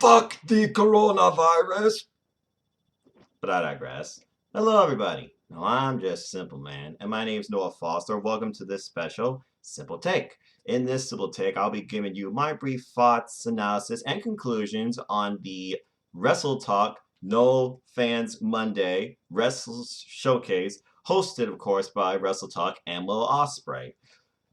Fuck the coronavirus. But I digress. Hello, everybody. Now, I'm just Simple Man, and my name's Noah Foster. Welcome to this special Simple Take. In this Simple Take, I'll be giving you my brief thoughts, analysis, and conclusions on the Wrestle Talk No Fans Monday Wrestle Showcase, hosted, of course, by Wrestle Talk and Will Ospreay.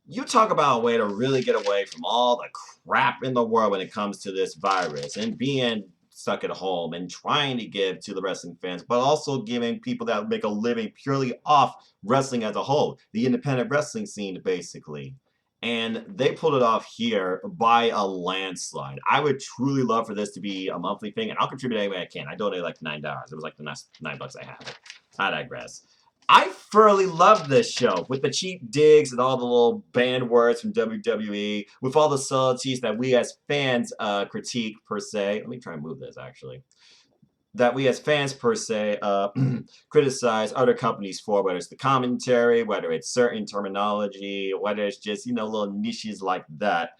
You talk about a way to really get away from all the crap in the world when it comes to this virus and being stuck at home and trying to give to the wrestling fans, but also giving people that make a living purely off wrestling as a whole, the independent wrestling scene, basically. And they pulled it off here by a landslide. I would truly love for this to be a monthly thing, and I'll contribute any way I can. I donated like $9. It was like the last $9 I had. I digress. I thoroughly loved this show with the cheap digs and all the little banned words from WWE, with all the subtleties that we as fans critique per se. Let me try and move this actually. That we as fans per se criticize other companies for, whether it's the commentary, whether it's certain terminology, whether it's just, little niches like that.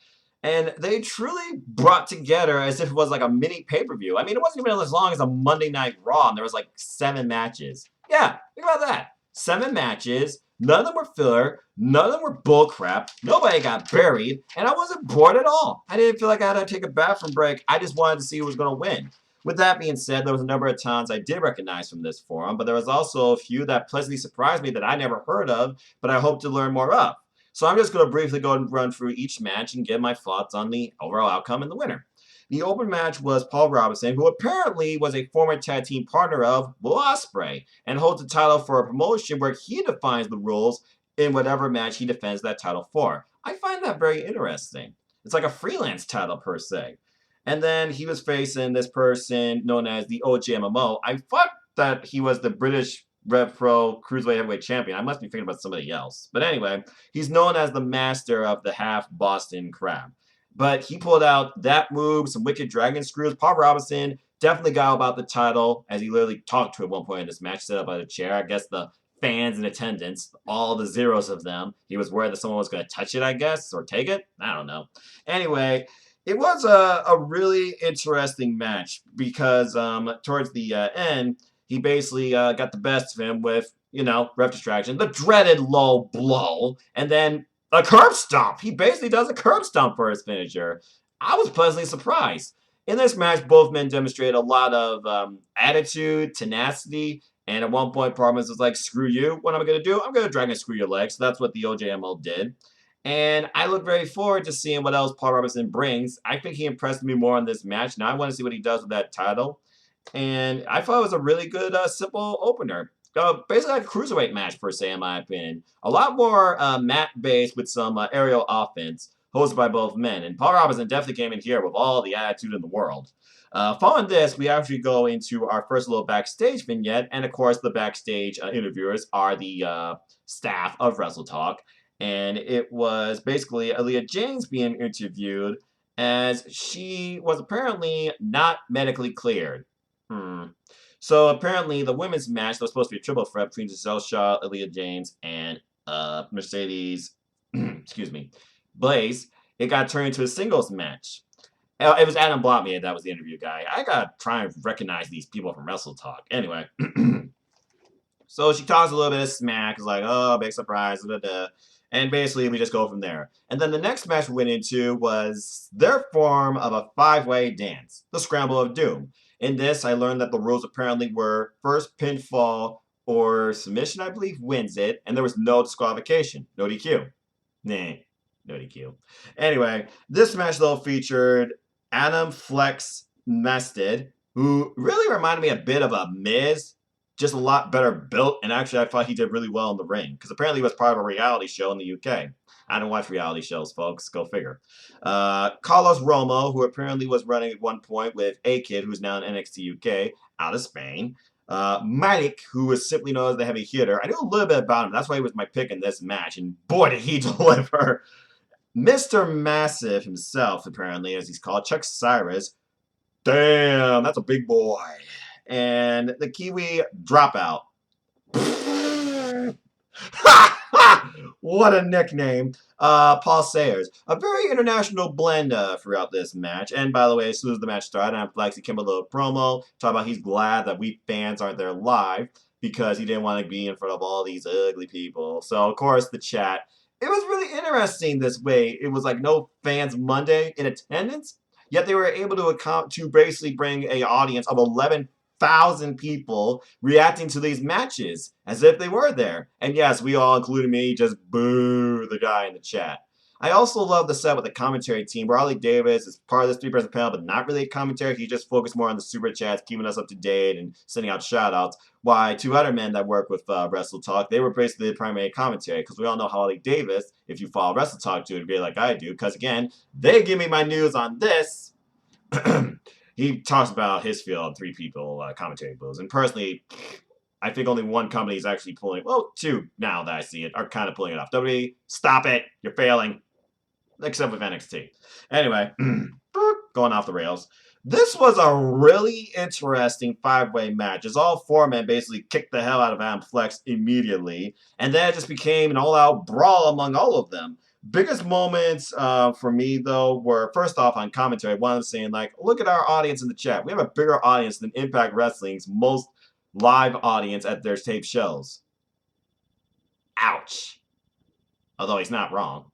And they truly brought together as if it was like a mini pay-per-view. I mean, it wasn't even as long as a Monday Night Raw, and there was like 7 matches. Yeah, think about that. 7 matches, none of them were filler, none of them were bullcrap, nobody got buried, and I wasn't bored at all. I didn't feel like I had to take a bathroom break. I just wanted to see who was going to win. With that being said, there was a number of talents I did recognize from this forum, but there was also a few that pleasantly surprised me that I never heard of, but I hope to learn more of. So I'm just going to briefly go and run through each match and give my thoughts on the overall outcome and the winner. The open match was Paul Robinson, who apparently was a former tag team partner of Will Ospreay, and holds the title for a promotion where he defines the rules in whatever match he defends that title for. I find that very interesting. It's like a freelance title per se. And then he was facing this person known as the OGMMO. I thought that he was the British Rev Pro Cruiserweight Heavyweight Champion. I must be thinking about somebody else. But anyway, he's known as the master of the half Boston Crab. But he pulled out that move, some wicked dragon screws. Paul Robinson definitely got about the title, as he literally talked to at one point in this match, set up by the chair. I guess the fans in attendance, all the zeros of them, he was worried that someone was going to touch it, I guess, or take it. I don't know. Anyway, it was a really interesting match because towards the end, he basically got the best of him with, ref distraction, the dreaded low blow, and then a curb stomp. He basically does a curb stomp for his finisher. I was pleasantly surprised. In this match, both men demonstrated a lot of attitude, tenacity, and at one point, Promise was like, screw you. What am I going to do? I'm going to drag and screw your legs. So that's what the OJML did. And I look very forward to seeing what else Paul Robinson brings. I think he impressed me more in this match. Now I want to see what he does with that title. And I thought it was a really good, simple opener. Basically like a cruiserweight match, per se, in my opinion. A lot more mat-based with some aerial offense, hosted by both men. And Paul Robinson definitely came in here with all the attitude in the world. Following this, we actually go into our first little backstage vignette. And, of course, the backstage interviewers are the staff of Wrestle Talk. And it was basically Aaliyah James being interviewed as she was apparently not medically cleared. So apparently the women's match that was supposed to be a triple threat between Giselle Shaw, Aaliyah James, and Mercedes, excuse me, Blaze, it got turned into a singles match. It was Adam Blotman that was the interview guy. I gotta try and recognize these people from Wrestle Talk. Anyway, so she talks a little bit of smack. It's like, oh, big surprise, da, da, da. And basically, we just go from there. And then the next match we went into was their form of a 5-way dance, the Scramble of Doom. In this, I learned that the rules apparently were first pinfall or submission, I believe, wins it, and there was no disqualification, no DQ. Nah, no DQ. Anyway, this match, though, featured Adam Flex Mested, who really reminded me a bit of a Miz, just a lot better built, and actually I thought he did really well in the ring, because apparently he was part of a reality show in the UK. I don't watch reality shows, folks. Go figure. Carlos Romo, who apparently was running at one point with A-Kid, who's now in NXT UK, out of Spain. Malik, who was simply known as the heavy hitter. I knew a little bit about him. That's why he was my pick in this match, and boy, did he deliver. Mr. Massive himself, apparently, as he's called, Chuck Cyrus. Damn, that's a big boy. And the Kiwi Dropout. What a nickname. Paul Sayers. A very international blend throughout this match. And by the way, as soon as the match started, Flex, he came with a little promo, talking about he's glad that we fans aren't there live because he didn't want to be in front of all these ugly people. So, of course, the chat. It was really interesting this way. It was like no fans Monday in attendance, yet they were able to account to basically bring a audience of 11,000 people reacting to these matches as if they were there. And yes, we all, including me, just boo the guy in the chat. I also love the set with the commentary team. Harley Davis is part of this three-person panel, but not really a commentary. He just focused more on the super chats, keeping us up to date and sending out shout-outs. Why two other men that work with Wrestle Talk, they were basically the primary commentary, because we all know Harley Davis, if you follow Wrestle Talk to a degree like I do, because again, they give me my news on this. He talks about his field on three people commentary booths. And personally, I think only one company is actually pulling, well, two now that I see it, are kind of pulling it off. WWE, stop it. You're failing. Except with NXT. Anyway, going off the rails. This was a really interesting five-way match, as all four men basically kicked the hell out of Adam Flex immediately, and then it just became an all-out brawl among all of them. Biggest moments for me, though, were first off on commentary. One of them saying, like, look at our audience in the chat. We have a bigger audience than Impact Wrestling's most live audience at their tape shows. Ouch. Although he's not wrong.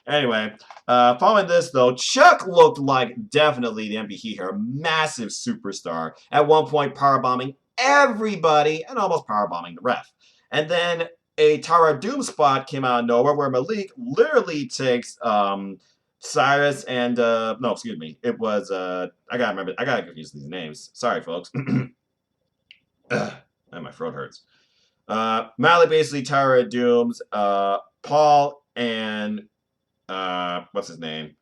Anyway, following this, though, Chuck looked like definitely the MVP here. A massive superstar. At one point, powerbombing everybody and almost powerbombing the ref. And then a Tara Doom spot came out of nowhere where Malik literally takes Cyrus and no, excuse me. It was I gotta confuse these names. Sorry, folks. My throat hurts. Malik basically Tara Dooms Paul and what's his name?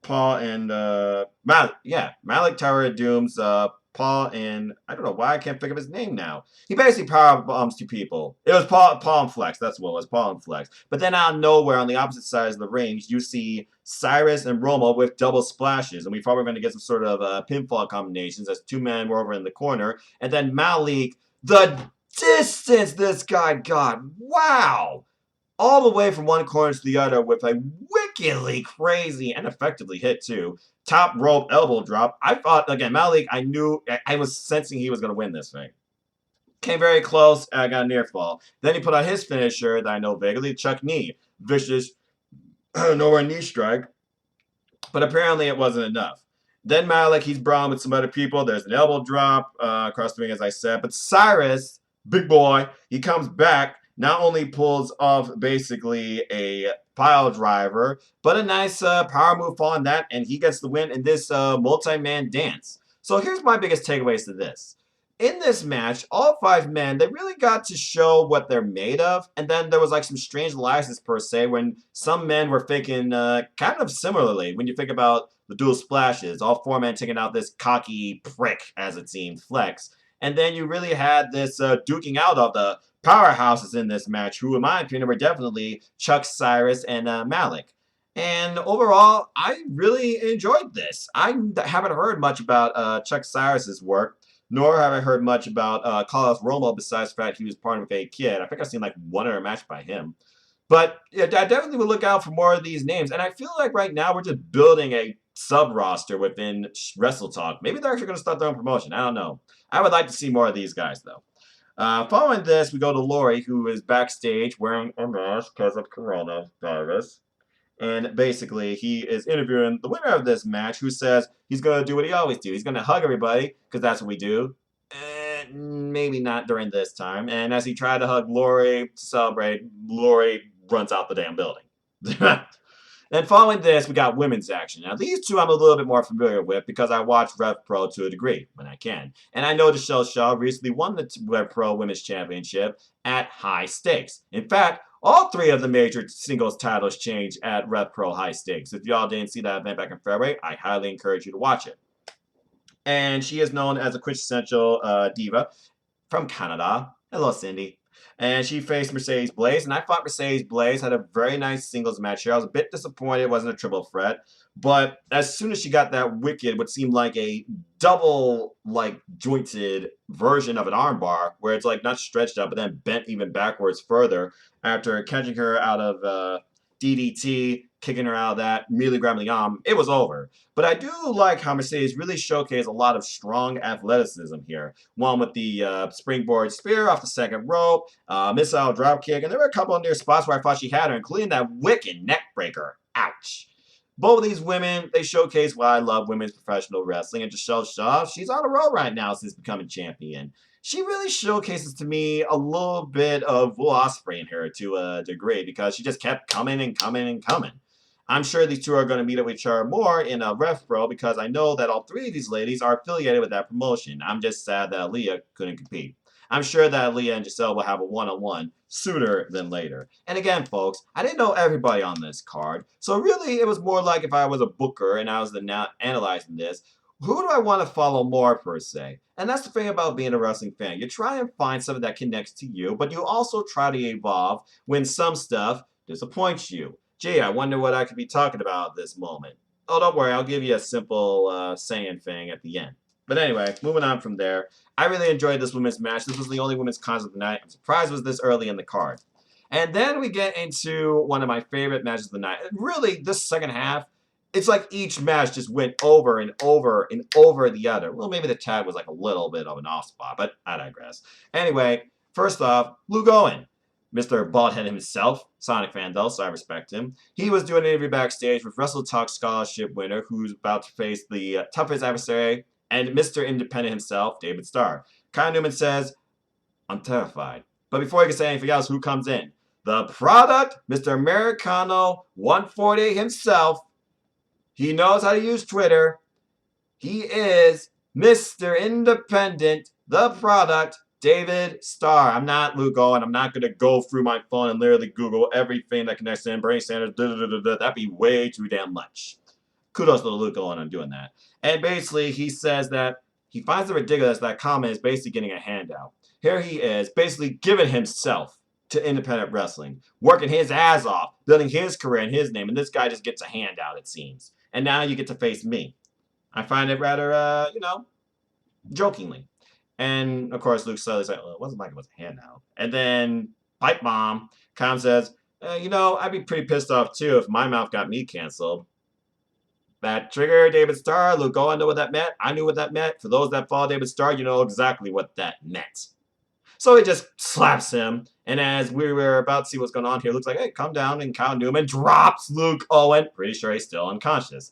Paul and Malik. Yeah, Malik Tara Dooms Paul and I don't know why I can't think of his name now. He basically power bombs two people. It was Paul and Flex. That's what it was, Paul and Flex. But then out of nowhere, on the opposite sides of the ring, you see Cyrus and Romo with double splashes, and we thought we were going to get some sort of pinfall combinations as two men were over in the corner, and then Malik, the distance this guy got, wow! All the way from one corner to the other with a wickedly crazy and effectively hit too. Top rope elbow drop. I thought, again, Malik, I was sensing he was going to win this thing. Came very close, I got a near fall. Then he put on his finisher that I know vaguely, Chuck knee. Vicious, nowhere knee strike. But apparently it wasn't enough. Then Malik, he's brawling with some other people. There's an elbow drop across the ring, as I said. But Cyrus, big boy, he comes back. Not only pulls off basically a pile driver, but a nice power move on that, and he gets the win in this multi-man dance. So here's my biggest takeaways to this. In this match, all five men, they really got to show what they're made of, and then there was like some strange alliances per se when some men were thinking kind of similarly. When you think about the dual splashes, all four men taking out this cocky prick, as it seemed, Flex. And then you really had this duking out of the powerhouses in this match, who in my opinion were definitely Chuck, Cyrus, and Malik. And overall, I really enjoyed this. I haven't heard much about Chuck Cyrus's work, nor have I heard much about Carlos Romo besides the fact he was partnered with a kid. I think I've seen like one other match by him. But yeah, I definitely would look out for more of these names. And I feel like right now we're just building a sub-roster within Wrestle Talk. Maybe they're actually going to start their own promotion. I don't know. I would like to see more of these guys, though. Following this, we go to Lori, who is backstage wearing a mask because of coronavirus. And basically, he is interviewing the winner of this match, who says he's going to do what he always do. He's going to hug everybody, because that's what we do. Maybe not during this time. And as he tried to hug Lori to celebrate, Lori runs out the damn building. And following this, we got women's action. Now, these two I'm a little bit more familiar with because I watch Rev Pro to a degree when I can. And I know Michelle Shaw recently won the Rev Pro Women's Championship at high stakes. In fact, all three of the major singles titles changed at Rev Pro high stakes. If y'all didn't see that event back in February, I highly encourage you to watch it. And she is known as a quintessential diva from Canada. Hello, Cindy. And she faced Mercedes Blaze, and I thought Mercedes Blaze had a very nice singles match here. I was a bit disappointed it wasn't a triple threat, but as soon as she got that wicked, what seemed like a double, like, jointed version of an armbar, where it's, like, not stretched out, but then bent even backwards further, after catching her out of DDT, kicking her out of that, immediately grabbing the arm, it was over. But I do like how Mercedes really showcased a lot of strong athleticism here. One with the springboard spear off the second rope, missile drop kick, and there were a couple of near spots where I thought she had her, including that wicked neck breaker. Ouch. Both of these women, they showcase why I love women's professional wrestling, and to show off, she's on a roll right now since becoming champion. She really showcases to me a little bit of Will Ospreay in her to a degree, because she just kept coming and coming and coming. I'm sure these two are going to meet up with each other more in a Ref Pro, because I know that all three of these ladies are affiliated with that promotion. I'm just sad that Aaliyah couldn't compete. I'm sure that Aaliyah and Giselle will have a one-on-one sooner than later. And again, folks, I didn't know everybody on this card, so really it was more like if I was a booker and I was analyzing this, who do I want to follow more, per se? And that's the thing about being a wrestling fan. You try and find something that connects to you, but you also try to evolve when some stuff disappoints you. Gee, I wonder what I could be talking about at this moment. Oh, don't worry, I'll give you a simple saying thing at the end. But anyway, moving on from there, I really enjoyed this women's match. This was the only women's contest of the night. I'm surprised it was this early in the card. And then we get into one of my favorite matches of the night. And really, this second half, it's like each match just went over and over and over the other. Well, maybe the tag was like a little bit of an off spot, but I digress. Anyway, first off, Luke Owen. Mr. Baldhead himself, Sonic fan though, so I respect him. He was doing an interview backstage with Wrestle Talk Scholarship winner who's about to face the toughest adversary, and Mr. Independent himself, David Starr. Kyle Newman says, I'm terrified. But before he can say anything else, who comes in? The product, Mr. Americano 140 himself. He knows how to use Twitter. He is Mr. Independent, the product, David Starr. I'm not Luke Owen. I'm not going to go through my phone and literally Google everything that connects to him. Bernie Sanders, that'd be way too damn much. Kudos to Luke Owen on doing that. And basically, he says that he finds it ridiculous that Common is basically getting a handout. Here he is, basically giving himself to independent wrestling, working his ass off, building his career in his name, and this guy just gets a handout, it seems. And now you get to face me. I find it rather, jokingly. And, of course, Luke Sully's like, well, it wasn't like it was a handout. And then, Pipe Bomb, Comm says, I'd be pretty pissed off, too, if my mouth got me canceled. That trigger, David Starr, Luke Owen, know what that meant. I knew what that meant. For those that follow David Starr, you know exactly what that meant. So he just slaps him. And as we were about to see what's going on here, it looks like, hey, calm down. And Kyle Newman drops Luke Owen. Pretty sure he's still unconscious.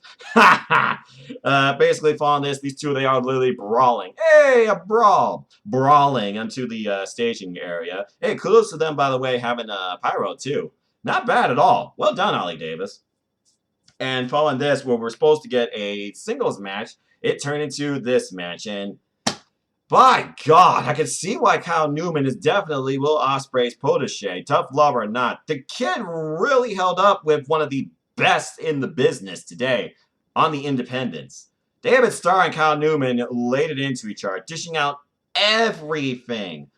Basically, following this, these two, they are literally brawling. Hey, a brawl. Brawling onto the staging area. Hey, kudos to them, by the way, having pyro, too. Not bad at all. Well done, Ollie Davis. And following this, where we're supposed to get a singles match, it turned into this match. And by God, I can see why Kyle Newman is definitely Will Ospreay's protege. Tough love or not, the kid really held up with one of the best in the business today on the independents. David Starr and Kyle Newman laid it into each other, dishing out everything.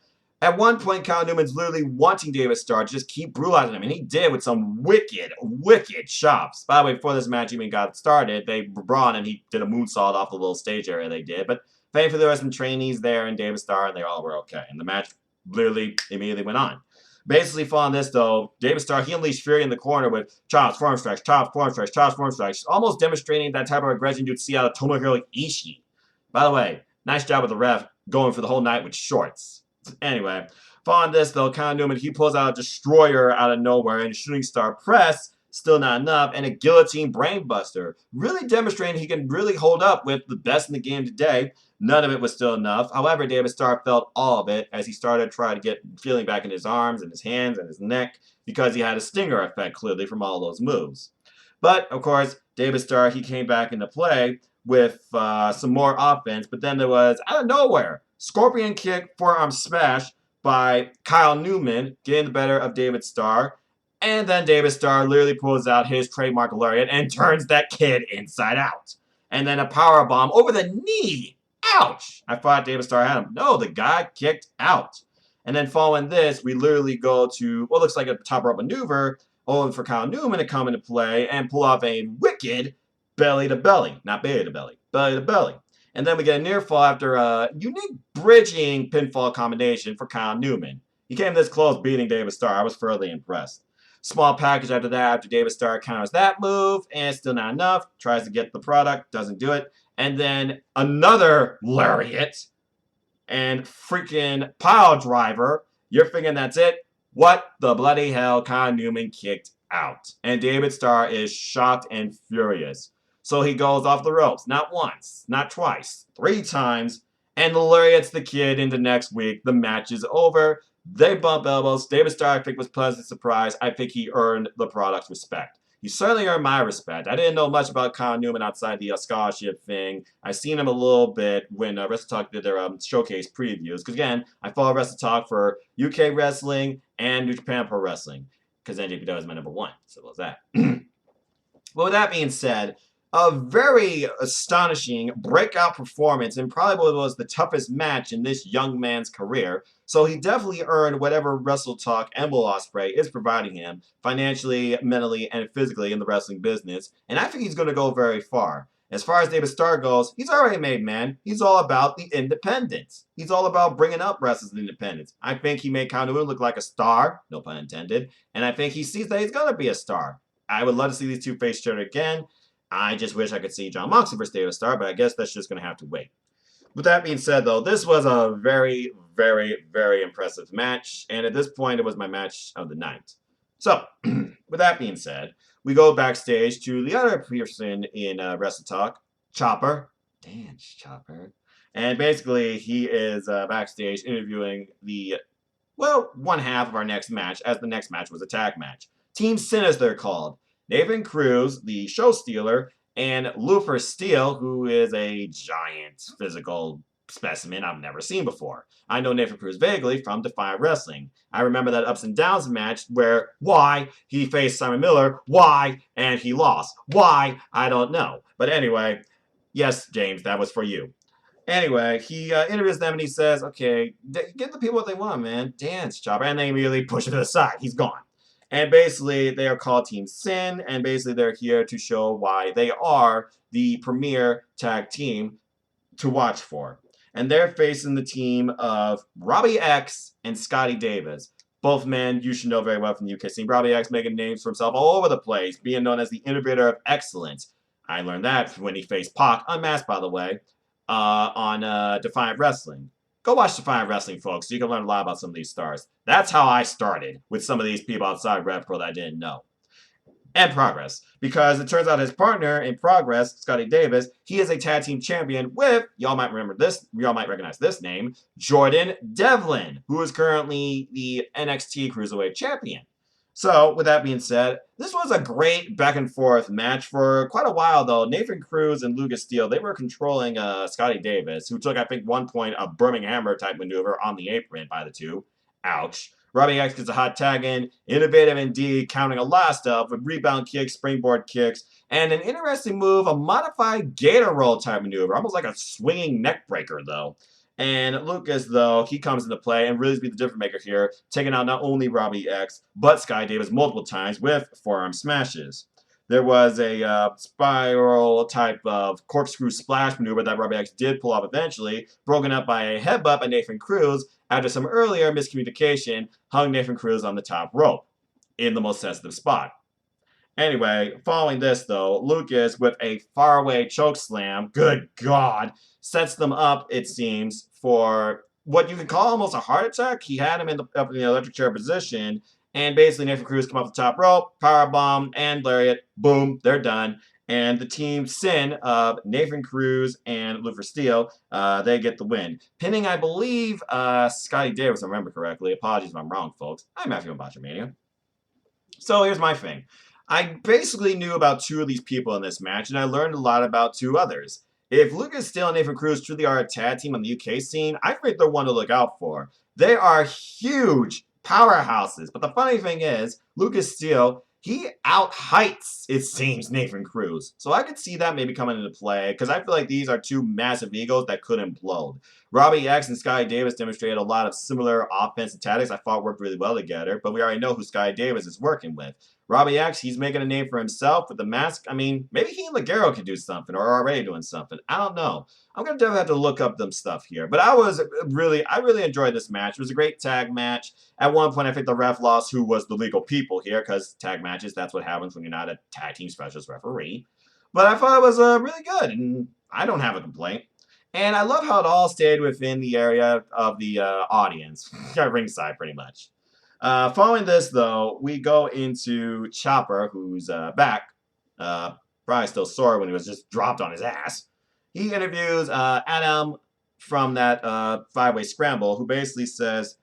At one point, Kyle Newman's literally wanting David Starr to just keep brutalizing him, and he did with some wicked, wicked chops. By the way, before this match even got started, they brought on and he did a moonsault off the little stage area they did, but thankfully there were some trainees there and David Starr, and they all were okay. And the match literally immediately went on. Basically, following this, though, David Starr, he unleashed fury in the corner with chops, forearm strikes, chops, forearm strikes, chops, forearm strikes, almost demonstrating that type of aggression you'd see out of Tomohiro Ishii. By the way, nice job with the ref going for the whole night with shorts. Anyway, following this, though, Kyle Newman, he pulls out a destroyer out of nowhere and a shooting star press, still not enough, and a guillotine brainbuster, really demonstrating he can really hold up with the best in the game today. None of it was still enough. However, David Starr felt all of it as he started trying to get feeling back in his arms and his hands and his neck because he had a stinger effect, clearly, from all those moves. But, of course, David Starr, he came back into play with some more offense, but then there was, out of nowhere, Scorpion kick, forearm smash by Kyle Newman, getting the better of David Starr. And then David Starr literally pulls out his trademark lariat and turns that kid inside out. And then a power bomb over the knee. Ouch! I thought David Starr had him. No, the guy kicked out. And then following this, we literally go to what looks like a top rope maneuver, only for Kyle Newman to come into play and pull off a wicked belly to belly. Not belly to belly, belly to belly. And then we get a near fall after a unique bridging pinfall combination for Kyle Newman. He came this close beating David Starr. I was thoroughly impressed. Small package after that, after David Starr counters that move, and still not enough. Tries to get the product, doesn't do it. And then another lariat and freaking pile driver. You're thinking that's it? What the bloody hell? Kyle Newman kicked out. And David Starr is shocked and furious. So he goes off the ropes, not once, not twice, 3 times, and lariats the kid into next week. The match is over. They bump elbows. David Starr, I think, was pleasantly surprised. I think he earned the product's respect. He certainly earned my respect. I didn't know much about Kyle Newman outside the scholarship thing. I seen him a little bit when WrestleTalk did their showcase previews. Because, again, I follow WrestleTalk for UK Wrestling and New Japan Pro Wrestling. Because NJPW is my number 1. Simple as that. Well, with that being said, a very astonishing breakout performance and probably was the toughest match in this young man's career. So he definitely earned whatever WrestleTalk and Will Ospreay is providing him financially, mentally, and physically in the wrestling business. And I think he's going to go very far. As far as David Starr goes, he's already made man. He's all about the independence. He's all about bringing up wrestlers in independence. I think he made Kyle Newman look like a star, no pun intended. And I think he sees that he's going to be a star. I would love to see these two face each other again. I just wish I could see Jon Moxley versus David Starr, but I guess that's just going to have to wait. With that being said, though, this was a very, very, very impressive match, and at this point, it was my match of the night. So, with that being said, we go backstage to the other person in WrestleTalk, Chopper. Dance Chopper. And basically, he is backstage interviewing one half of our next match, as the next match was a tag match. Team Sin, as they're called. Nathan Cruz, the show stealer, and Lufer Steele, who is a giant physical specimen I've never seen before. I know Nathan Cruz vaguely from Defiant Wrestling. I remember that Ups and Downs match where, why, he faced Simon Miller, why, and he lost. Why, I don't know. But anyway, yes, James, that was for you. Anyway, he interviews them and he says, okay, give the people what they want, man. Dance, Chopper. And they immediately push him to the side. He's gone. And basically, they are called Team Sin, and basically they're here to show why they are the premier tag team to watch for. And they're facing the team of Robbie X and Scotty Davis. Both men you should know very well from the UK scene. Robbie X making names for himself all over the place, being known as the innovator of excellence. I learned that when he faced Pac, unmasked by the way, on Defiant Wrestling. Go watch Defiant Wrestling, folks, so you can learn a lot about some of these stars. That's how I started with some of these people outside RevPro that I didn't know. And Progress, because it turns out his partner in Progress, Scotty Davis, he is a tag team champion with, y'all might recognize this name, Jordan Devlin, who is currently the NXT Cruiserweight Champion. So, with that being said, this was a great back and forth match for quite a while, though. Nathan Cruz and Lucas Steele, they were controlling Scotty Davis, who took, I think, one point a Birmingham Hammer type maneuver on the apron by the two. Ouch. Robbie X gets a hot tag in, innovative indeed, counting a lot of stuff with rebound kicks, springboard kicks, and an interesting move, a modified gator roll type maneuver, almost like a swinging neck breaker, though. And Lucas, though, he comes into play and really be the difference maker here, taking out not only Robbie X, but Scotty Davis multiple times with forearm smashes. There was a spiral type of corkscrew splash maneuver that Robbie X did pull off eventually, broken up by a headbutt by Nathan Cruz after some earlier miscommunication hung Nathan Cruz on the top rope in the most sensitive spot. Anyway, following this, though, Lucas, with a faraway choke slam, good God, sets them up, it seems, for what you could call almost a heart attack. He had him up in the electric chair position, and basically Nathan Cruz come off the top rope, powerbomb, and lariat, boom, they're done. And the team Sin of Nathan Cruz and Lufer Steele, they get the win. Pinning, I believe, Scotty Davis, if I remember correctly. Apologies if I'm wrong, folks. I'm Matthew on Botchamania. So here's my thing. I basically knew about 2 of these people in this match, and I learned a lot about 2 others. If Lucas Steele and Nathan Cruz truly are a tag team on the UK scene, I think they're one to look out for. They are huge powerhouses, but the funny thing is, Lucas Steele, he out heights, it seems, Nathan Cruz. So I could see that maybe coming into play because I feel like these are two massive egos that could implode. Robbie X and Sky Davis demonstrated a lot of similar offensive tactics I thought worked really well together, but we already know who Sky Davis is working with. Robbie X, he's making a name for himself with the mask. I mean, maybe he and Ligero could do something or are already doing something. I don't know. I'm gonna definitely have to look up them stuff here. But I really enjoyed this match. It was a great tag match. At one point, I think the ref lost who was the legal people here because tag matches, that's what happens when you're not a tag team specialist referee. But I thought it was really good, and I don't have a complaint. And I love how it all stayed within the area of the audience, ringside pretty much. Following this, though, we go into Chopper, who's back. Probably still sore when he was just dropped on his ass. He interviews Adam from that five-way scramble, who basically says,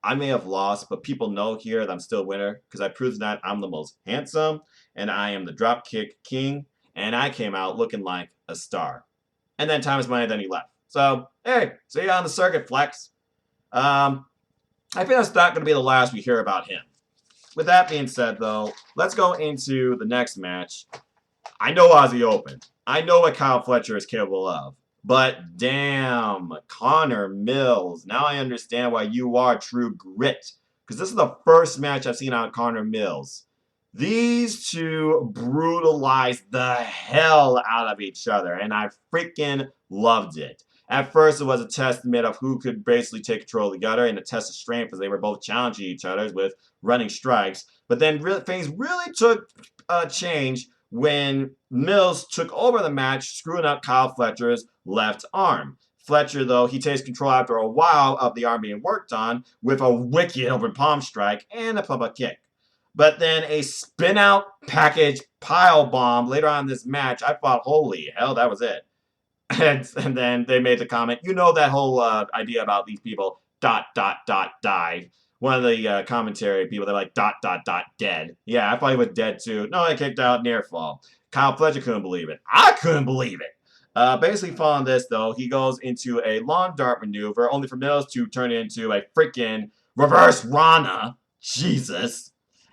I may have lost, but people know here that I'm still a winner because I proved that I'm the most handsome and I am the dropkick king, and I came out looking like a star. And then time is money, then he left. So, hey, see you on the circuit, Flex. I think that's not going to be the last we hear about him. With that being said, though, let's go into the next match. I know Aussie Open. I know what Kyle Fletcher is capable of. But damn, Connor Mills. Now I understand why you are true grit. Because this is the first match I've seen on Connor Mills. These two brutalized the hell out of each other. And I freaking loved it. At first, it was a testament of who could basically take control of the other and a test of strength as they were both challenging each other with running strikes. But then things really took a change when Mills took over the match, screwing up Kyle Fletcher's left arm. Fletcher, though, he takes control after a while of the arm being worked on with a wicked open palm strike and a pump kick. But then a spin-out package pile bomb later on in this match, I thought, holy hell, that was it. And then they made the comment, you know that whole idea about these people, ... died. One of the commentary people, they're like, ... dead. Yeah, I thought he was dead too. No, they kicked out near fall. Kyle Fletcher couldn't believe it. I couldn't believe it. Basically following this, though, he goes into a lawn dart maneuver, only for Mills to turn it into a freaking reverse Rana. Jesus.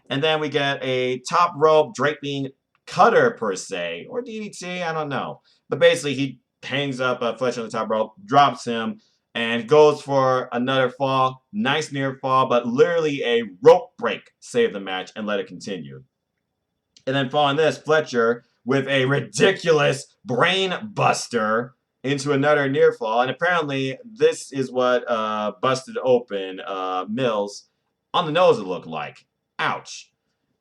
And then we get a top rope draping cutter, per se, or DDT, I don't know. But basically, he hangs up Fletcher on the top rope, drops him, and goes for another fall. Nice near fall, but literally a rope break saved the match and let it continue. And then following this, Fletcher with a ridiculous brain buster into another near fall. And apparently this is what busted open Mills on the nose, it looked like. Ouch.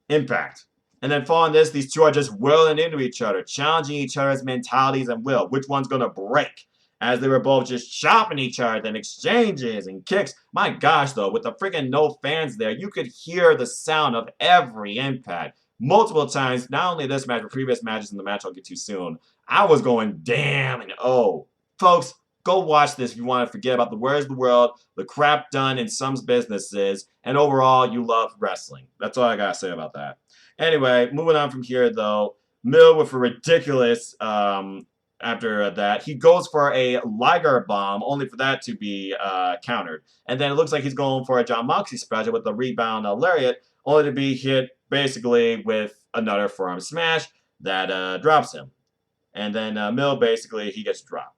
Impact. And then following this, these two are just whirling into each other, challenging each other's mentalities and will. Which one's going to break? As they were both just chopping each other, then exchanges and kicks. My gosh, though, with the freaking no fans there, you could hear the sound of every impact. Multiple times, not only this match, but previous matches in the match I'll get to soon. I was going, damn and oh. Folks, go watch this if you want to forget about the words of the world, the crap done in some businesses, and overall, you love wrestling. That's all I got to say about that. Anyway, moving on from here, though, Mill with a ridiculous, after that, he goes for a Liger bomb, only for that to be countered. And then it looks like he's going for a John Moxley special with the rebound lariat, only to be hit basically with another forearm smash that drops him. And then Mill basically, he gets dropped.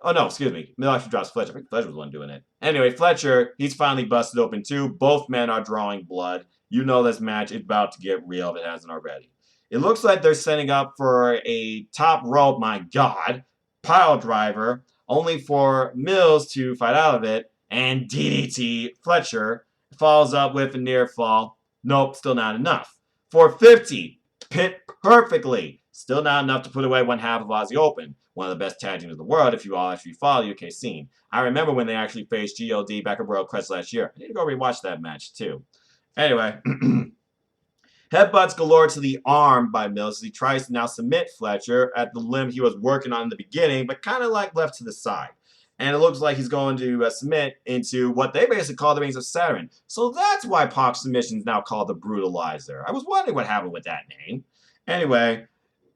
Oh, no, excuse me. Mill actually drops Fletcher. I think Fletcher was the one doing it. Anyway, Fletcher, he's finally busted open too. Both men are drawing blood. You know this match is about to get real if it hasn't already. It looks like they're setting up for a top rope, my God, pile driver, only for Mills to fight out of it, and DDT Fletcher follows up with a near fall. Nope, still not enough. 450, pit perfectly. Still not enough to put away one half of Aussie Open, one of the best tag teams in the world if you all actually follow the UK scene. I remember when they actually faced GOD back at World Quest last year. I need to go rewatch that match too. Anyway, headbutts galore to the arm by Mills as he tries to now submit Fletcher at the limb he was working on in the beginning, but kind of like left to the side. And it looks like he's going to submit into what they basically call the Rings of Saturn. So that's why Pac's submission is now called the Brutalizer. I was wondering what happened with that name. Anyway,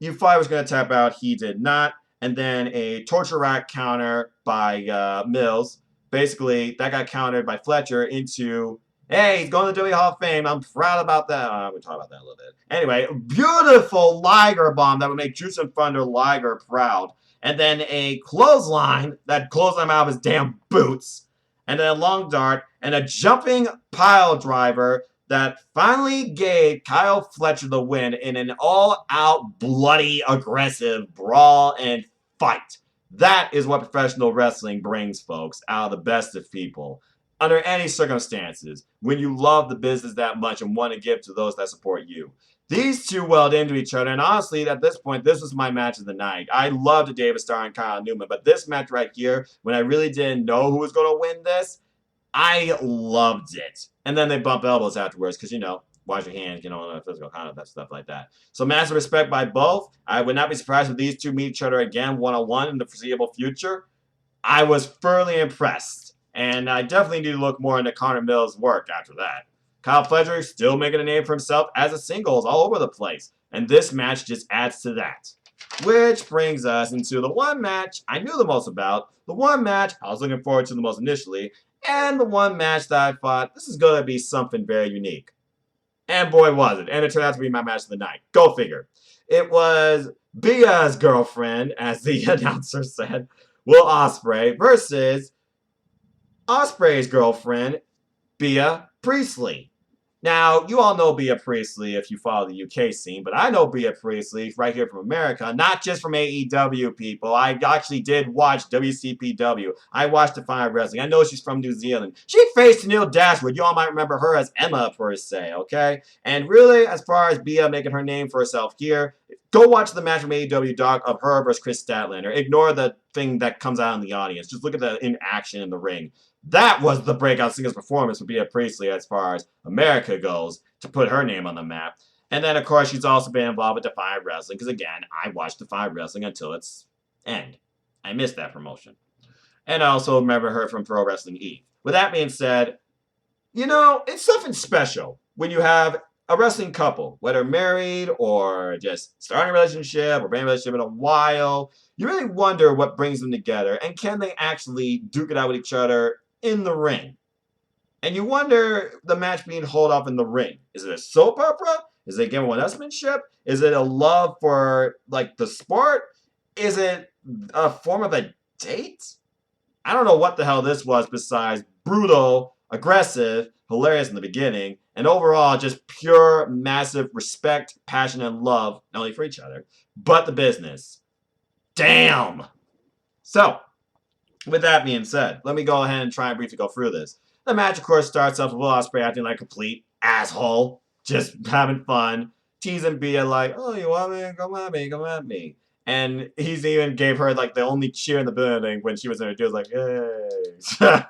U5 was going to tap out. He did not. And then a torture rack counter by Mills. Basically, that got countered by Fletcher into Hey, he's going to the WWE Hall of Fame. I'm proud about that. We'll talk about that a little bit. Anyway, beautiful Liger bomb that would make Jushin Thunder Liger proud. And then a clothesline that closed him out of his damn boots. And then a long dart and a jumping pile driver that finally gave Kyle Fletcher the win in an all-out, bloody, aggressive brawl and fight. That is what professional wrestling brings, folks, out of the best of people. Under any circumstances, when you love the business that much and want to give to those that support you. These two welled into each other, and honestly, at this point, this was my match of the night. I loved David Starr and Kyle Newman, but this match right here, when I really didn't know who was going to win this, I loved it. And then they bump elbows afterwards, because, wash your hands, physical contact, that stuff like that. So massive respect by both. I would not be surprised if these two meet each other again one-on-one in the foreseeable future. I was thoroughly impressed. And I definitely need to look more into Connor Mills' work after that. Kyle Fletcher still making a name for himself as a singles all over the place. And this match just adds to that. Which brings us into the one match I knew the most about, the one match I was looking forward to the most initially, and the one match that I thought, this is going to be something very unique. And boy, was it. And it turned out to be my match of the night. Go figure. It was Bia's girlfriend, as the announcer said, Will Ospreay, versus Ospreay's girlfriend, Bea Priestley. Now, you all know Bea Priestley if you follow the UK scene, but I know Bea Priestley right here from America, not just from AEW, people. I actually did watch WCPW. I watched Defy Wrestling. I know she's from New Zealand. She faced Neil Dashwood. You all might remember her as Emma, per se, okay? And really, as far as Bea making her name for herself here, go watch the match from AEW Doc of her versus Chris Statlander. Ignore the thing that comes out in the audience. Just look at the in action in the ring. That was the breakout singles performance for Bea Priestley as far as America goes, to put her name on the map. And then, of course, she's also been involved with Defy Wrestling, because, again, I watched Defy Wrestling until its end. I missed that promotion. And I also remember her from Pro Wrestling E. With that being said, it's something special when you have a wrestling couple, whether married or just starting a relationship or been in a relationship in a while. You really wonder what brings them together, and can they actually duke it out with each other in the ring? And you wonder the match being held off in the ring. Is it a soap opera? Is it Game of one-upsmanship? Is it a love for, the sport? Is it a form of a date? I don't know what the hell this was besides brutal, aggressive, hilarious in the beginning, and overall just pure, massive respect, passion, and love, not only for each other, but the business. Damn! So, with that being said, let me go ahead and try and briefly go through this. The match, of course, starts off with Will Ospreay acting like a complete asshole, just having fun, teasing Bea like, oh, you want me? Come at me, come at me. And he's even gave her, the only cheer in the building when she was introduced, yay.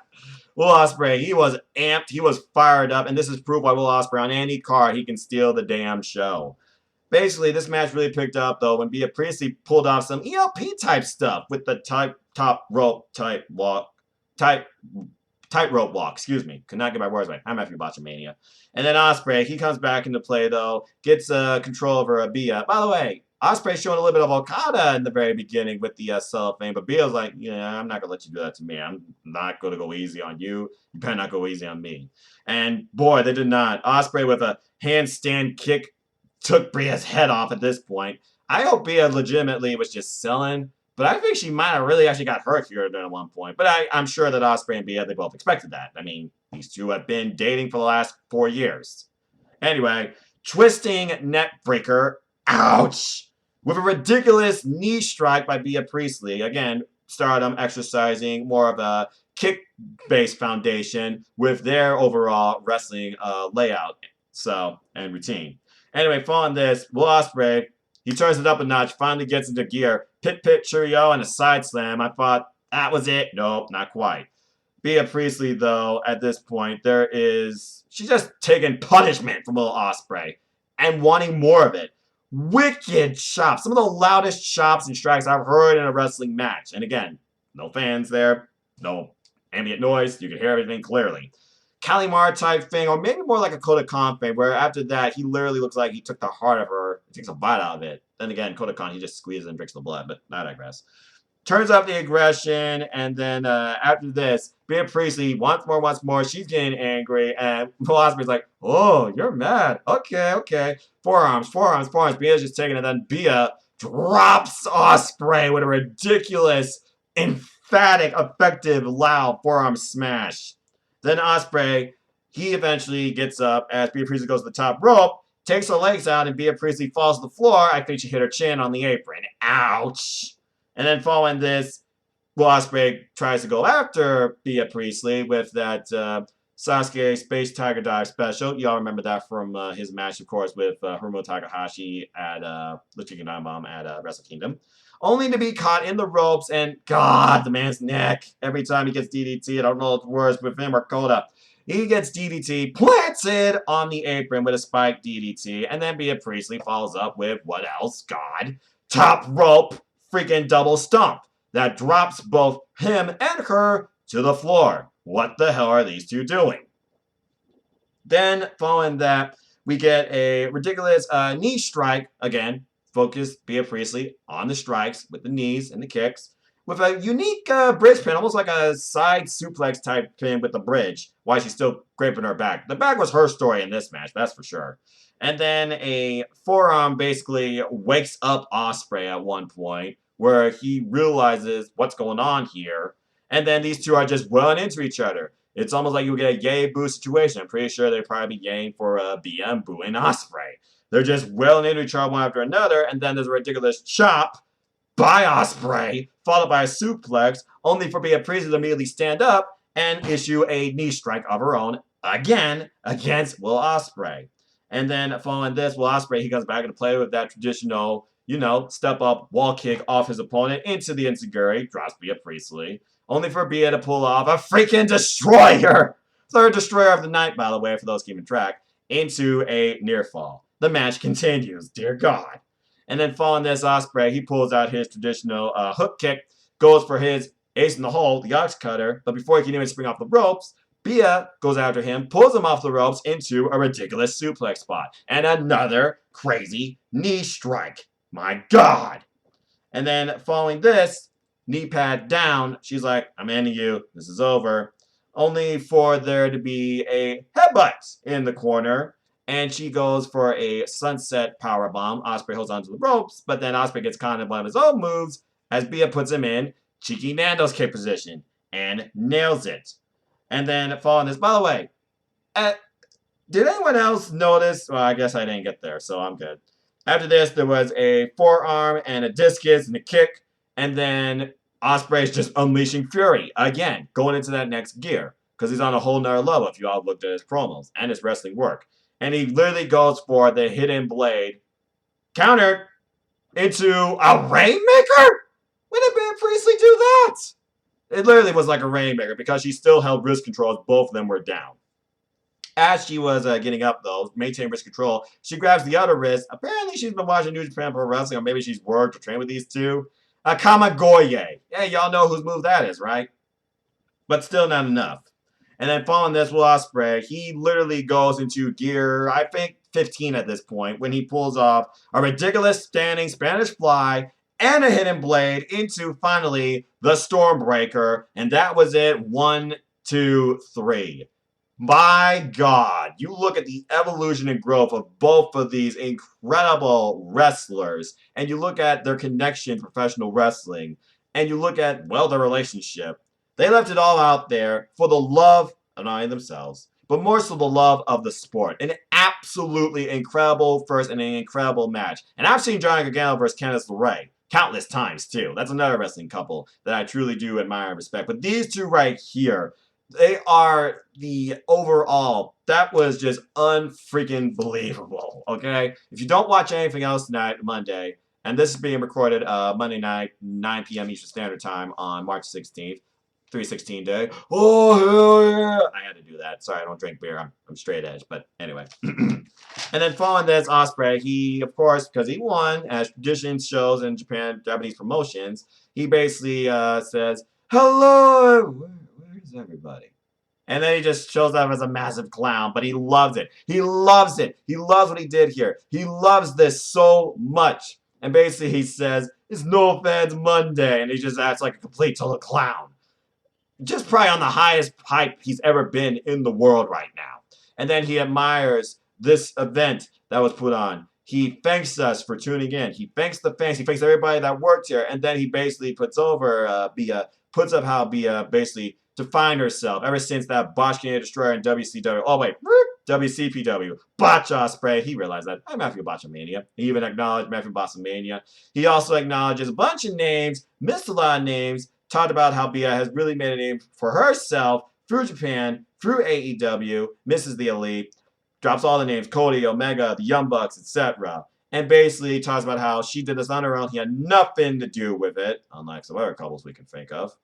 Will Ospreay, he was amped, he was fired up, and this is proof why Will Ospreay, on any card, he can steal the damn show. Basically, this match really picked up, though, when Bea Priestley pulled off some ELP-type stuff with the tightrope walk, excuse me. Could not get my words right. I'm after Botchamania. And then Ospreay, he comes back into play, though, gets control over Bea. By the way, Ospreay showing a little bit of Okada in the very beginning with the cellophane, but Bea's like, I'm not going to let you do that to me. I'm not going to go easy on you. You better not go easy on me. And, boy, they did not. Ospreay with a handstand kick took Bea's head off at this point. I hope Bea legitimately was just selling, but I think she might have really actually got hurt here at one point. But I'm sure that Ospreay and Bea, they both expected that. I mean, these two have been dating for the last 4 years. Anyway, twisting neck breaker. Ouch! With a ridiculous knee strike by Bea Priestley. Again, Stardom exercising more of a kick-based foundation with their overall wrestling layout and routine. Anyway, following this, Will Ospreay, he turns it up a notch, finally gets into gear. Pit cheerio and a side slam. I thought, that was it. Nope, not quite. Bea Priestley, though, at this point, she's just taking punishment from Will Ospreay and wanting more of it. Wicked chops. Some of the loudest chops and strikes I've heard in a wrestling match. And again, no fans there, no ambient noise. You can hear everything clearly. Kalimar type thing, or maybe more like a Kota Khan thing, where after that, he literally looks like he took the heart of her, takes a bite out of it. Then again, Kota Khan, he just squeezes and drinks the blood, but I digress. turns up the aggression, and then after this, Bea Priestley once more. She's getting angry, and Will Ospreay's like, "Oh, you're mad? Okay, okay." Forearms. Bea's just taking it. Then Bea drops Ospreay with a ridiculous, emphatic, effective, loud forearm smash. Then Ospreay, he eventually gets up as Bea Priestley goes to the top rope, takes her legs out, and Bea Priestley falls to the floor. I think she hit her chin on the apron. Ouch. And then following this, Will Ospreay tries to go after Bea Priestley with that Sasuke Space Tiger Dive special. Y'all remember that from his match, of course, with Hiromu Takahashi at the Chicken Bomb at Wrestle Kingdom. Only to be caught in the ropes, and God, the man's neck. Every time he gets DDT, I don't know if it's worse with him or Kota. He gets DDT planted on the apron with a spiked DDT, and then Bea Priestley follows up with what else? God. Top rope freaking double stomp that drops both him and her to the floor. What the hell are these two doing? Then, following that, we get a ridiculous knee strike. Again, focus Bea Priestley on the strikes with the knees and the kicks. With a unique bridge pin, almost like a side suplex type pin with the bridge, while she's still scraping her back. The back was her story in this match, that's for sure. And then a forearm basically wakes up Ospreay at one point, where he realizes what's going on here. And then these two are just running into each other. It's almost like you get a yay boo situation. I'm pretty sure they'd probably be yaying for BM boo and Ospreay. They're just welling into each other one after another, and then there's a ridiculous chop by Ospreay, followed by a suplex, only for Bea Priestley to immediately stand up and issue a knee strike of her own again against Will Ospreay. And then following this, Will Ospreay, he comes back into play with that traditional, step up wall kick off his opponent into the enziguri, drops Bea Priestley, only for Bea to pull off a freaking destroyer, third destroyer of the night, by the way, for those keeping track, into a near fall. The match continues, dear God. And then following this, Ospreay, he pulls out his traditional hook kick, goes for his ace in the hole, the ox cutter, but before he can even spring off the ropes, Bea goes after him, pulls him off the ropes into a ridiculous suplex spot. And another crazy knee strike. My God. And then following this, knee pad down, she's like, I'm ending you. This is over. Only for there to be a headbutt in the corner. And she goes for a sunset powerbomb. Ospreay holds onto the ropes, but then Ospreay gets caught in one of his own moves as Bea puts him in Cheeky Nando's kick position and nails it. And then following this, by the way, did anyone else notice? Well, I guess I didn't get there, so I'm good. After this, there was a forearm and a discus and a kick, and then Ospreay's just unleashing fury again, going into that next gear because he's on a whole nother level. If you all looked at his promos and his wrestling work. And he literally goes for the hidden blade, countered into a Rainmaker? When did Bea Priestley do that? It literally was like a Rainmaker because she still held wrist control as both of them were down. As she was getting up, though, maintaining wrist control, she grabs the other wrist. Apparently, she's been watching New Japan Pro Wrestling, or maybe she's worked or trained with these two. A Kamigoye. Hey, y'all know whose move that is, right? But still not enough. And then following this, Will Ospreay, he literally goes into gear, I think, 15 at this point, when he pulls off a ridiculous standing Spanish fly and a hidden blade into, finally, the Stormbreaker. And that was it. 1, 2, 3. My God, you look at the evolution and growth of both of these incredible wrestlers, and you look at their connection to professional wrestling, and you look at, well, their relationship. They left it all out there for the love of not only themselves, but more so the love of the sport. An absolutely incredible first and an incredible match. And I've seen Johnny Gargano versus Candice LeRae countless times, too. That's another wrestling couple that I truly do admire and respect. But these two right here, they are the overall, that was just unfreaking believable, okay? If you don't watch anything else tonight, Monday, and this is being recorded Monday night, 9 p.m. Eastern Standard Time on March 16th, 316 day. Oh, hell yeah. I had to do that. Sorry, I don't drink beer. I'm straight edge, but anyway. And then following this, Ospreay, he, of course, because he won, as tradition shows in Japanese promotions, he basically says, hello, where's everybody? And then he just shows up as a massive clown, but he loves it. He loves it. He loves what he did here. He loves this so much. And basically he says, It's No Fans Monday, and he just acts like a complete total clown. Just probably on the highest hype he's ever been in the world right now. And then he admires this event that was put on. He thanks us for tuning in. He thanks the fans. He thanks everybody that worked here. And then he basically puts over Bia, puts up how Bia basically defined herself ever since that Botch Canadian Destroyer in WCW. Oh, wait. WCPW. Botch Ospreay. He realized that. I'm Matthew Botchamania. He even acknowledged Matthew Botchamania. He also acknowledges a bunch of names, missed a lot of names, talked about how Bia has really made a name for herself through Japan, through AEW, misses the Elite, drops all the names, Cody, Omega, the Young Bucks, etc. And basically talks about how she did this on her own. He had nothing to do with it, unlike some other couples we can think of.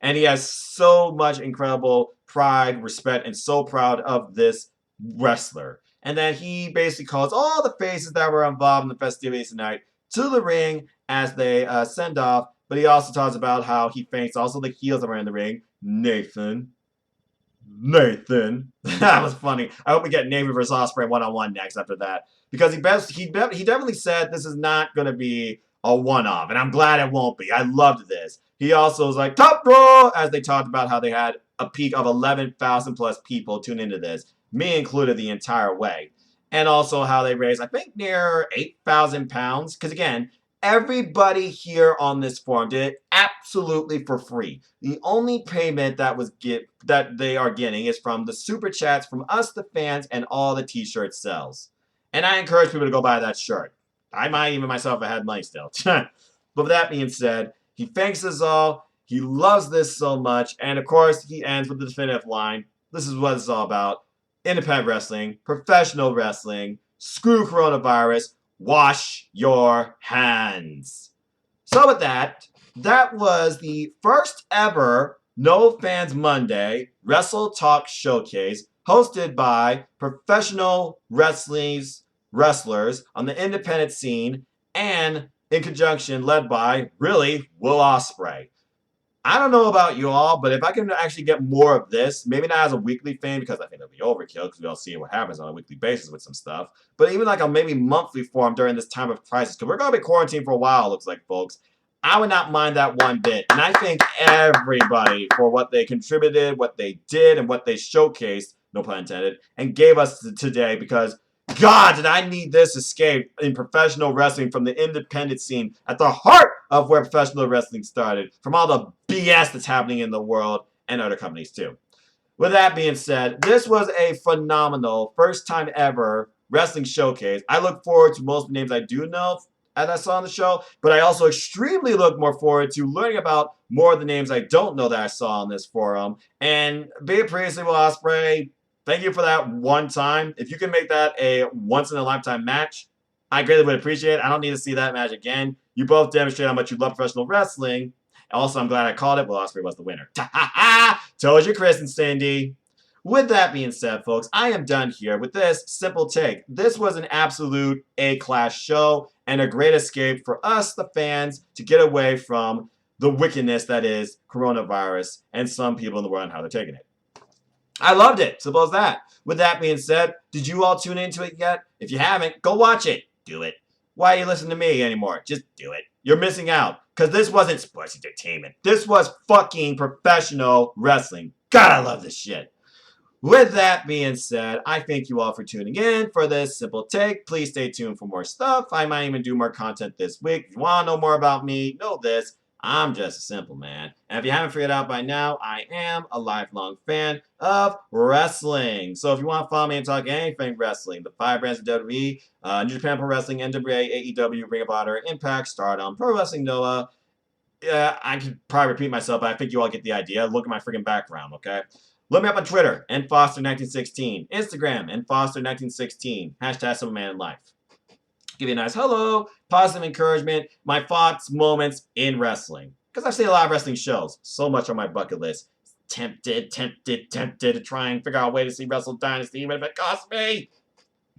And he has so much incredible pride, respect, and so proud of this wrestler. And then he basically calls all the faces that were involved in the festivities tonight to the ring as they send off. But he also talks about how he thanks also the heels that were in the ring. Nathan. That was funny. I hope we get Nathan versus Ospreay one-on-one next after that. Because he definitely said this is not going to be a one-off. And I'm glad it won't be. I loved this. He also was like, top draw! As they talked about how they had a peak of 11,000 plus people tune into this. Me included the entire way. And also how they raised, I think, near 8,000 pounds. Because again, everybody here on this forum did it absolutely for free. The only payment that they are getting is from the super chats from us, the fans, and all the t-shirt sales. And I encourage people to go buy that shirt. I might even myself if I had money still. But with that being said, he thanks us all. He loves this so much. And of course, he ends with the definitive line. This is what it's all about. Independent wrestling, professional wrestling, screw coronavirus, wash your hands. So with that was the first ever No Fans Monday Wrestle Talk Showcase hosted by professional wrestlers on the independent scene and in conjunction led by, really, Will Ospreay. I don't know about you all, but if I can actually get more of this, maybe not as a weekly thing because I think it'll be overkill because we all see what happens on a weekly basis with some stuff, but even like a maybe monthly form during this time of crisis because we're going to be quarantined for a while, it looks like, folks. I would not mind that one bit. And I thank everybody for what they contributed, what they did, and what they showcased, no pun intended, and gave us today because God, did I need this escape in professional wrestling from the independent scene at the heart of where professional wrestling started, from all the BS that's happening in the world and other companies too. With that being said, this was a phenomenal first time ever wrestling showcase. I look forward to most of the names I do know as I saw on the show, but I also extremely look more forward to learning about more of the names I don't know that I saw on this forum. And Bea Priestley, Will Ospreay, thank you for that one time. If you can make that a once-in-a-lifetime match, I greatly would appreciate it. I don't need to see that match again. You both demonstrated how much you love professional wrestling. Also, I'm glad I called it. Will Ospreay was the winner. Told you, Chris and Cindy. With that being said, folks, I am done here with this simple take. This was an absolute A-class show and a great escape for us, the fans, to get away from the wickedness that is coronavirus and some people in the world and how they're taking it. I loved it. Simple as that. With that being said, did you all tune into it yet? If you haven't, go watch it. Do it. Why are you listening to me anymore? Just do it. You're missing out. Because this wasn't sports entertainment. This was fucking professional wrestling. God, I love this shit. With that being said, I thank you all for tuning in for this simple take. Please stay tuned for more stuff. I might even do more content this week. If you want to know more about me, know this. I'm just a simple man. And if you haven't figured out by now, I am a lifelong fan of wrestling. So if you want to follow me and talk anything wrestling, the 5 brands of WWE, New Japan Pro Wrestling, NWA, AEW, Ring of Honor, Impact, Stardom, Pro Wrestling Noah. I could probably repeat myself, but I think you all get the idea. Look at my freaking background, okay? Look me up on Twitter, nfoster1916. Instagram, nfoster1916. Hashtag Simple Man in Life. Give you a nice hello, positive encouragement, my thoughts, moments in wrestling. Because I've seen a lot of wrestling shows. So much on my bucket list. Tempted to try and figure out a way to see Wrestle Dynasty, even if it costs me.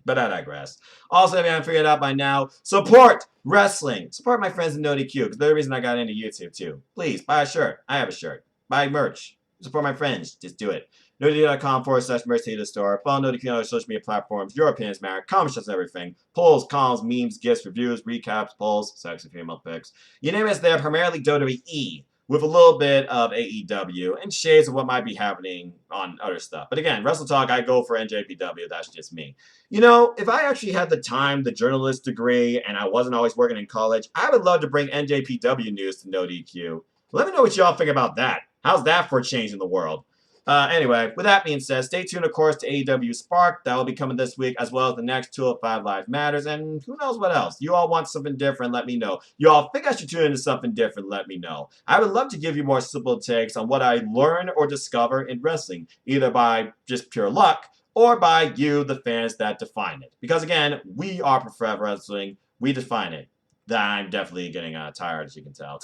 But I digress. Also, if you haven't figured it out by now, support wrestling. Support my friends in NoDQ, because they're the reason I got into YouTube too. Please, buy a shirt. I have a shirt. Buy merch. Support my friends. Just do it. NoDQ.com/Mercedes Store. Follow NoDQ on other social media platforms. Your opinions matter. Comments just everything. Polls, columns, memes, gifs, reviews, recaps, polls, sexy female pics. You name it's there. Primarily WWE with a little bit of AEW and shades of what might be happening on other stuff. But again, Wrestle Talk, I go for NJPW. That's just me. You know, if I actually had the time, the journalist degree, and I wasn't always working in college, I would love to bring NJPW news to NoDQ. Let me know what y'all think about that. How's that for a change in the world? Anyway, with that being said, stay tuned, of course, to AEW Spark. That will be coming this week, as well as the next 205 Live Matters, and who knows what else. You all want something different, let me know. You all think I should tune into something different, let me know. I would love to give you more simple takes on what I learn or discover in wrestling, either by just pure luck, or by you, the fans that define it. Because again, we are Professional Wrestling. We define it. I'm definitely getting tired, as you can tell.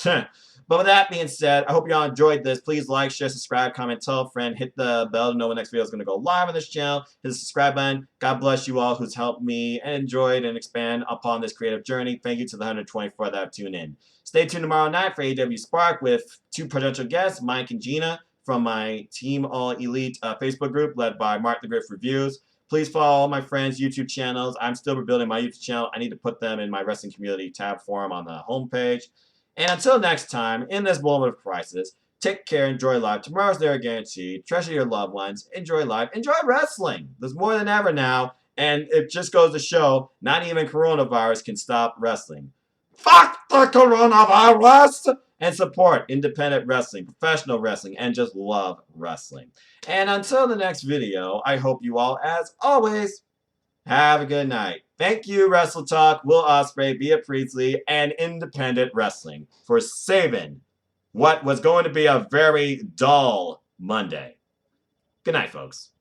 But with that being said, I hope y'all enjoyed this. Please like, share, subscribe, comment, tell a friend, hit the bell to know when the next video is going to go live on this channel. Hit the subscribe button. God bless you all who's helped me and enjoyed and expand upon this creative journey. Thank you to the 124 that have tuned in. Stay tuned tomorrow night for AEW Spark with 2 potential guests, Mike and Gina, from my Team All Elite Facebook group led by Mark the Griff Reviews. Please follow all my friends' YouTube channels. I'm still rebuilding my YouTube channel. I need to put them in my wrestling community tab forum on the homepage. And until next time, in this moment of crisis, take care, enjoy life. Tomorrow's never guaranteed. Treasure your loved ones. Enjoy life. Enjoy wrestling. There's more than ever now. And it just goes to show, not even coronavirus can stop wrestling. Fuck the coronavirus! And support independent wrestling, professional wrestling, and just love wrestling. And until the next video, I hope you all, as always, have a good night. Thank you, Wrestle Talk, Will Ospreay, Bea Priestley, and Independent Wrestling for saving what was going to be a very dull Monday. Good night, folks.